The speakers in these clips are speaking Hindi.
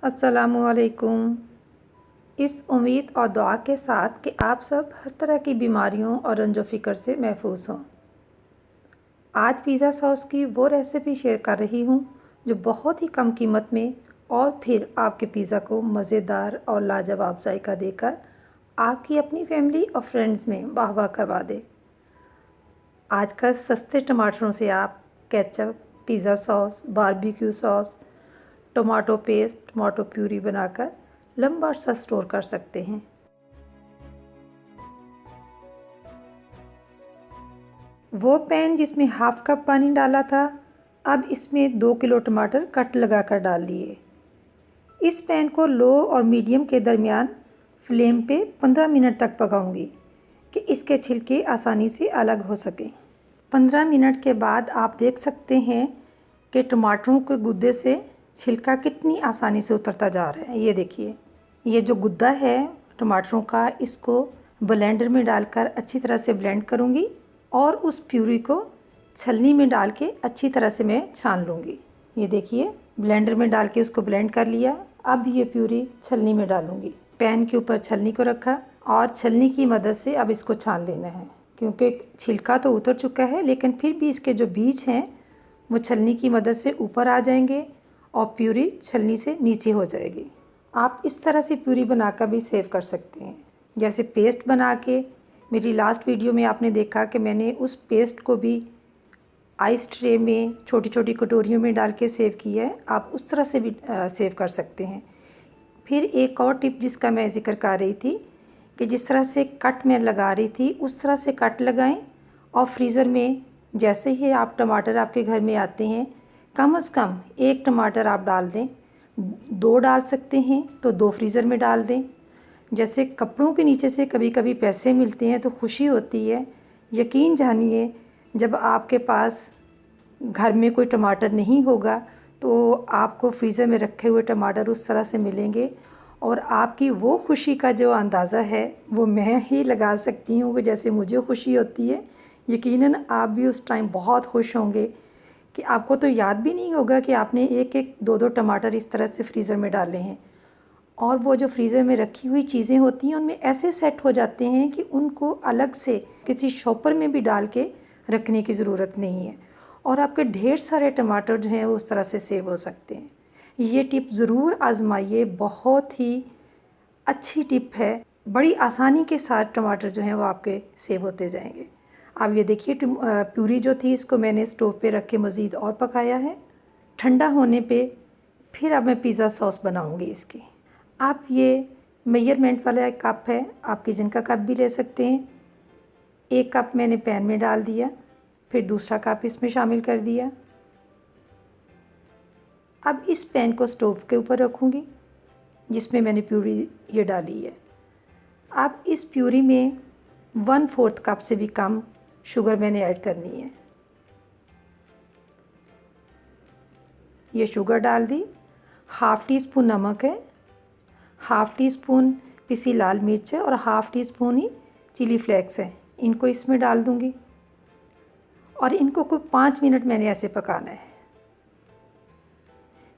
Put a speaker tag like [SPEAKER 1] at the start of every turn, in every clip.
[SPEAKER 1] अस्सलामुअलैकुम। इस उम्मीद और दुआ के साथ कि आप सब हर तरह की बीमारियों और रंजो फ़िक्र से महफूज हों। आज पिज़्ज़ा सॉस की वो रेसिपी शेयर कर रही हूँ जो बहुत ही कम कीमत में और फिर आपके पिज़्ज़ा को मज़ेदार और लाजवाब जायका देकर आपकी अपनी फैमिली और फ्रेंड्स में वाह वाह करवा दे। आजकल सस्ते टमाटरों से आप ketchup, pizza sauce, barbecue sauce, tomato paste, tomato puree बनाकर लंबा अरसा स्टोर कर सकते हैं। वो पैन जिसमें हाफ कप पानी डाला था, अब इसमें 2 किलो टमाटर कट लगाकर डाल दिए। इस पैन को लो और मीडियम के दरमियान फ्लेम पे 15 मिनट तक पकाऊंगी कि इसके छिलके आसानी से अलग हो सकें। 15 मिनट के बाद आप देख सकते हैं कि टमाटरों के गुद्दे से छिलका कितनी आसानी से उतरता जा रहा है। ये देखिए, ये जो गुद्दा है टमाटरों का, इसको ब्लेंडर में डालकर अच्छी तरह से ब्लेंड करूँगी और उस प्यूरी को छलनी में डाल के अच्छी तरह से मैं छान लूँगी। ये देखिए, ब्लेंडर में डाल के उसको ब्लेंड कर लिया। अब ये प्यूरी छलनी में डालूँगी। पैन के ऊपर छलनी को रखा और छलनी की मदद से अब इसको छान लेना है, क्योंकि छिलका तो उतर चुका है लेकिन फिर भी इसके जो बीज हैं वो छलनी की मदद से ऊपर आ जाएंगे और प्यूरी छलनी से नीचे हो जाएगी। आप इस तरह से प्यूरी बनाकर भी सेव कर सकते हैं। जैसे पेस्ट बना के, मेरी लास्ट वीडियो में आपने देखा कि मैंने उस पेस्ट को भी आइस ट्रे में छोटी छोटी कटोरियों में डाल के सेव किया है। आप उस तरह से भी सेव कर सकते हैं। फिर एक और टिप जिसका मैं ज़िक्र कर रही थी कि जिस तरह से कट मैं लगा रही थी उस तरह से कट लगाएं और फ्रीज़र में जैसे ही आप टमाटर आपके घर में आते हैं कम से कम 1 टमाटर आप डाल दें। 2 डाल सकते हैं तो 2 फ्रीज़र में डाल दें। जैसे कपड़ों के नीचे से कभी कभी पैसे मिलते हैं तो खुशी होती है। यकीन जानिए, जब आपके पास घर में कोई टमाटर नहीं होगा तो आपको फ्रीज़र में रखे हुए टमाटर उस तरह से मिलेंगे और आपकी वो खुशी का जो अंदाज़ा है वो मैं ही लगा सकती हूँ कि जैसे मुझे खुशी होती है, यकीनन आप भी उस टाइम बहुत खुश होंगे कि आपको तो याद भी नहीं होगा कि आपने 1-1, 2-2 टमाटर इस तरह से फ्रीज़र में डाले हैं। और वो जो फ्रीज़र में रखी हुई चीज़ें होती हैं उनमें ऐसे सेट हो जाते हैं कि उनको अलग से किसी शॉपर में भी डाल के रखने की ज़रूरत नहीं है और आपके ढेर सारे टमाटर जो हैं वो उस तरह से सेव हो सकते हैं। ये टिप ज़रूर आजमाइए, बहुत ही अच्छी टिप है। बड़ी आसानी के साथ टमाटर जो हैं वो आपके सेव होते जाएंगे। अब ये देखिए, प्यूरी जो थी इसको मैंने स्टोव पे रख के मज़ीद और पकाया है। ठंडा होने पे फिर अब मैं पिज़्ज़ा सॉस बनाऊंगी इसकी। आप ये मेजरमेंट वाला एक कप है, आप किचन का कप भी ले सकते हैं। 1 कप मैंने पैन में डाल दिया, फिर दूसरा कप इसमें शामिल कर दिया। अब इस पैन को स्टोव के ऊपर रखूँगी जिसमें मैंने प्यूरी ये डाली है। अब इस प्यूरी में 1/4 कप से भी कम शुगर मैंने ऐड करनी है। ये शुगर डाल दी। हाफ़ टी स्पून नमक है, हाफ़ टी स्पून पिसी लाल मिर्च है और हाफ़ टी स्पून ही चिली फ्लेक्स है। इनको इसमें डाल दूँगी और इनको कोई 5 मिनट मैंने ऐसे पकाना है।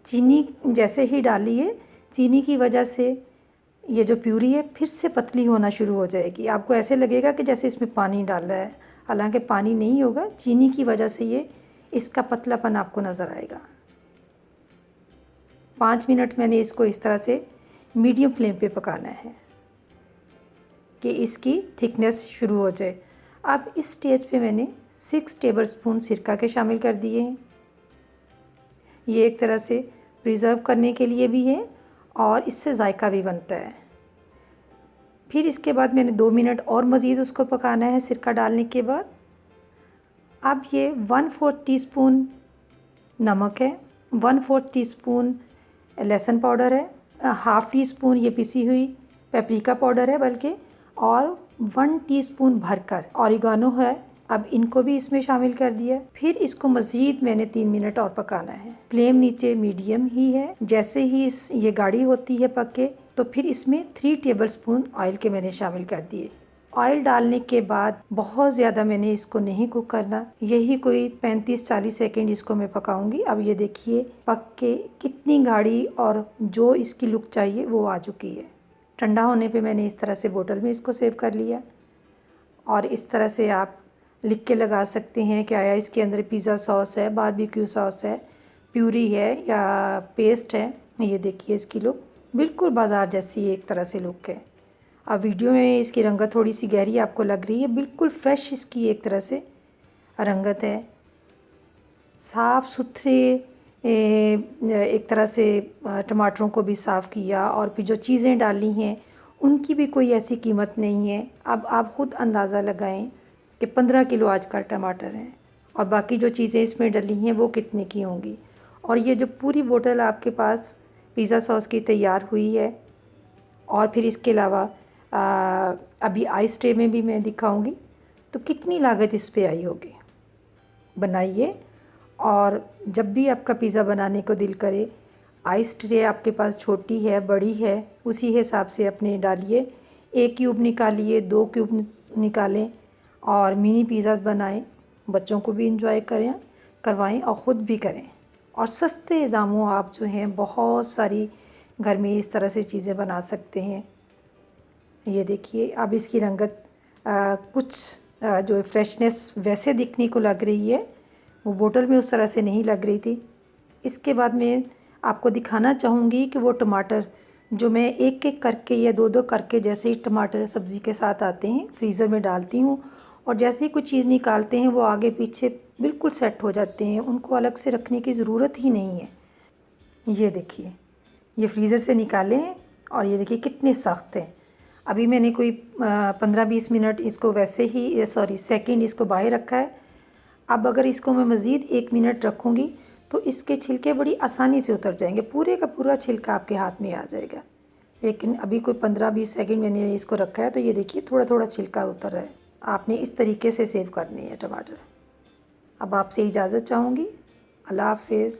[SPEAKER 1] चीनी जैसे ही डाली है, चीनी की वजह से ये जो प्यूरी है फिर से पतली होना शुरू हो जाएगी। आपको ऐसे लगेगा कि जैसे इसमें पानी डाल रहा है, हालांकि पानी नहीं होगा। चीनी की वजह से ये इसका पतलापन आपको नज़र आएगा। 5 मिनट मैंने इसको इस तरह से मीडियम फ्लेम पे पकाना है कि इसकी थिकनेस शुरू हो जाए। अब इस स्टेज पे मैंने 6 टेबलस्पून सिरका के शामिल कर दिए हैं। ये एक तरह से प्रिज़र्व करने के लिए भी है और इससे जायका भी बनता है। फिर इसके बाद मैंने 2 मिनट और मज़ीद उसको पकाना है सिरका डालने के बाद। अब ये 1/4 टीस्पून नमक है, 1/4 टीस्पून लहसुन पाउडर है, हाफ़ टी स्पून ये पिसी हुई पेपरिका पाउडर है बल्कि, और 1 टीस्पून भरकर ऑरिगानो है। अब इनको भी इसमें शामिल कर दिया। फिर इसको मज़ीद मैंने 3 मिनट और पकाना है। फ्लेम नीचे मीडियम ही है। जैसे ही ये गाढ़ी होती है पक के तो फिर इसमें 3 टेबलस्पून ऑयल के मैंने शामिल कर दिए ऑयल डालने के बाद बहुत ज़्यादा मैंने इसको नहीं कुक करना, यही कोई 35-40 सेकंड इसको मैं पकाऊंगी। अब ये देखिए पक के कितनी गाढ़ी और जो इसकी लुक चाहिए वो आ चुकी है। ठंडा होने पे मैंने इस तरह से बोतल में इसको सेव कर लिया। और इस तरह से आप लिख के लगा सकते हैं कि आया इसके अंदर पिज़्ज़ा सॉस है, बारबेक्यू सॉस है, प्यूरी है या पेस्ट है। ये देखिए इसकी लुक बिल्कुल बाज़ार जैसी एक तरह से लुक है। अब वीडियो में इसकी रंगत थोड़ी सी गहरी आपको लग रही है, बिल्कुल फ्रेश इसकी एक तरह से रंगत है। साफ़ सुथरे एक तरह से टमाटरों को भी साफ़ किया और फिर जो चीज़ें डाली हैं उनकी भी कोई ऐसी कीमत नहीं है। अब आप ख़ुद अंदाज़ा लगाएं कि 15 किलो आजकल टमाटर हैं और बाकी जो चीज़ें इसमें डली हैं वो कितने की होंगी। और ये जो पूरी बोतल आपके पास पिज़्ज़ा सॉस की तैयार हुई है। और फिर इसके अलावा अभी आइस ट्रे में भी मैं दिखाऊंगी तो कितनी लागत इस पे आई होगी। बनाइए और जब भी आपका पिज़्ज़ा बनाने को दिल करे, आइस ट्रे आपके पास छोटी है बड़ी है उसी हिसाब से अपने डालिए। 1 क्यूब निकालिए, 2 क्यूब निकालें और मिनी पिज़्ज़ाज़ बनाएं, बच्चों को भी इंजॉय करवाएं और ख़ुद भी करें। और सस्ते दामों आप जो हैं बहुत सारी घर में इस तरह से चीज़ें बना सकते हैं। ये देखिए अब इसकी रंगत कुछ जो फ्रेशनेस वैसे दिखने को लग रही है, वो बोतल में उस तरह से नहीं लग रही थी। इसके बाद मैं आपको दिखाना चाहूँगी कि वो टमाटर जो मैं एक एक करके या दो दो करके जैसे ही टमाटर सब्ज़ी के साथ आते हैं फ्रीज़र में डालती हूँ और जैसे ही कुछ चीज़ निकालते हैं वो आगे पीछे बिल्कुल सेट हो जाते हैं, उनको अलग से रखने की ज़रूरत ही नहीं है। ये देखिए ये फ्रीज़र से निकाले हैं और ये देखिए कितने सख्त हैं। अभी मैंने कोई 15-20 मिनट इसको वैसे ही सेकंड इसको बाहर रखा है। अब अगर इसको मैं मज़ीद 1 मिनट रखूँगी तो इसके छिलके बड़ी आसानी से उतर जाएंगे, पूरे का पूरा छिलका आपके हाथ में आ जाएगा। लेकिन अभी कोई 15-20 सेकंड मैंने इसको रखा है तो ये देखिए थोड़ा थोड़ा छिलका उतर रहा है। आपने इस तरीके से सेव करनी है टमाटर। अब आपसे इजाज़त चाहूँगी। अल्लाह हाफ़िज़।